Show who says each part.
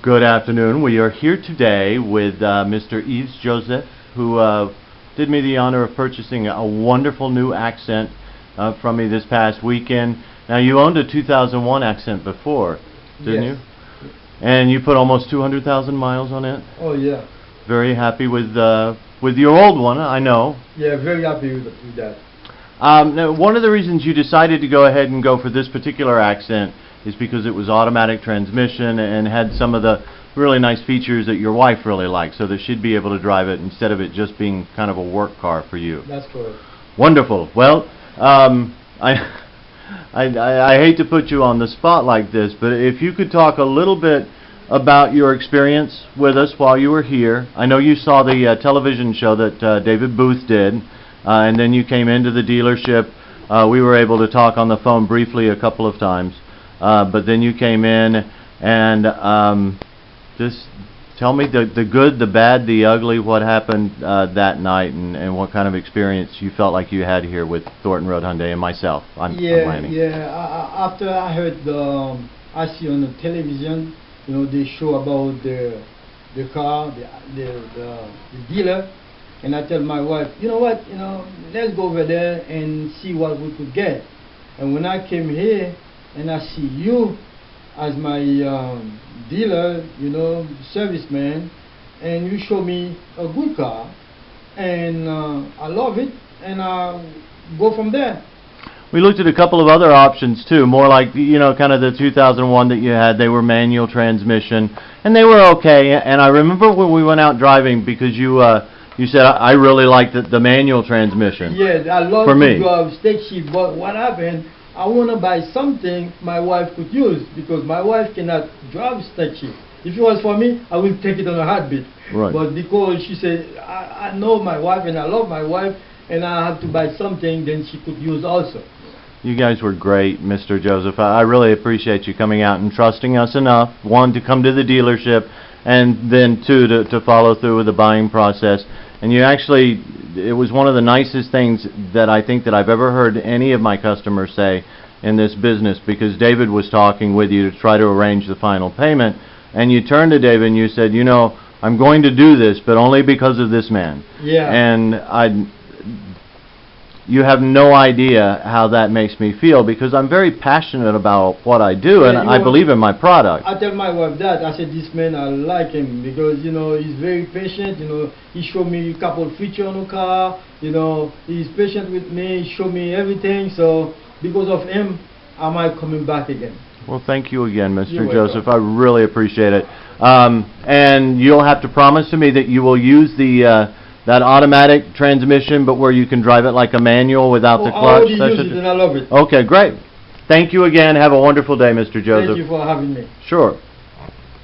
Speaker 1: Good afternoon. We are here today with Mr. Yves Joseph, who did me the honor of purchasing a wonderful new Accent from me this past weekend. Now, you owned a 2001 Accent before, didn't you? And you put almost 200,000 miles on it?
Speaker 2: Oh, yeah.
Speaker 1: Very happy with your old one, I know.
Speaker 2: Yeah, very happy with that.
Speaker 1: Now, one of the reasons you decided to go ahead and go for this particular Accent is because it was automatic transmission and had some of the really nice features that your wife really likes, so that she'd be able to drive it instead of it just being kind of a work car for you.
Speaker 2: That's correct.
Speaker 1: Wonderful. Well, I hate to put you on the spot like this, but if you could talk a little bit about your experience with us while you were here. I know you saw the television show that David Booth did, and then you came into the dealership. We were able to talk on the phone briefly a couple of times. But then you came in and just tell me the good, the bad, the ugly, what happened that night, and what kind of experience you felt like you had here with Thornton Road Hyundai and myself. I'm Lanny.
Speaker 2: Yeah. After I heard I see on the television, they show about the car, the dealer, and I tell my wife, you know what, let's go over there and see what we could get. And when I came here, and I see you as my dealer, serviceman, and you show me a good car, and I love it, and I go from there.
Speaker 1: We looked at a couple of other options too, more like, kind of the 2001 that you had. They were manual transmission, and they were okay. And I remember when we went out driving, because you said, I really like the manual transmission.
Speaker 2: Yeah, I love to drive stick shift, but what happened, I want to buy something my wife could use, because my wife cannot drive stick shift. If it was for me, I would take it on a heartbeat.
Speaker 1: Right.
Speaker 2: But because she said, I know my wife and I love my wife, and I have to buy something then she could use also.
Speaker 1: You guys were great, Mr. Joseph. I really appreciate you coming out and trusting us enough, one, to come to the dealership, and then two, to follow through with the buying process. And you actually, it was one of the nicest things that I think that I've ever heard any of my customers say in this business, because David was talking with you to try to arrange the final payment, and you turned to David and you said, I'm going to do this, but only because of this man.
Speaker 2: Yeah.
Speaker 1: And you have no idea how that makes me feel, because I'm very passionate about what I do, and I believe in my product.
Speaker 2: I tell my wife that. I said, this man, I like him, because, he's very patient. He showed me a couple of features on the car. He's patient with me. He showed me everything. So, because of him, I might coming back again.
Speaker 1: Well, thank you again, Mr.
Speaker 2: You're
Speaker 1: Joseph.
Speaker 2: welcome.
Speaker 1: I really appreciate it. And you'll have to promise to me that you will use that automatic transmission, but where you can drive it like a manual without the clutch.
Speaker 2: I already use it and I love it.
Speaker 1: Okay, great. Thank you again. Have a wonderful day, Mr. Joseph.
Speaker 2: Thank you for having me.
Speaker 1: Sure.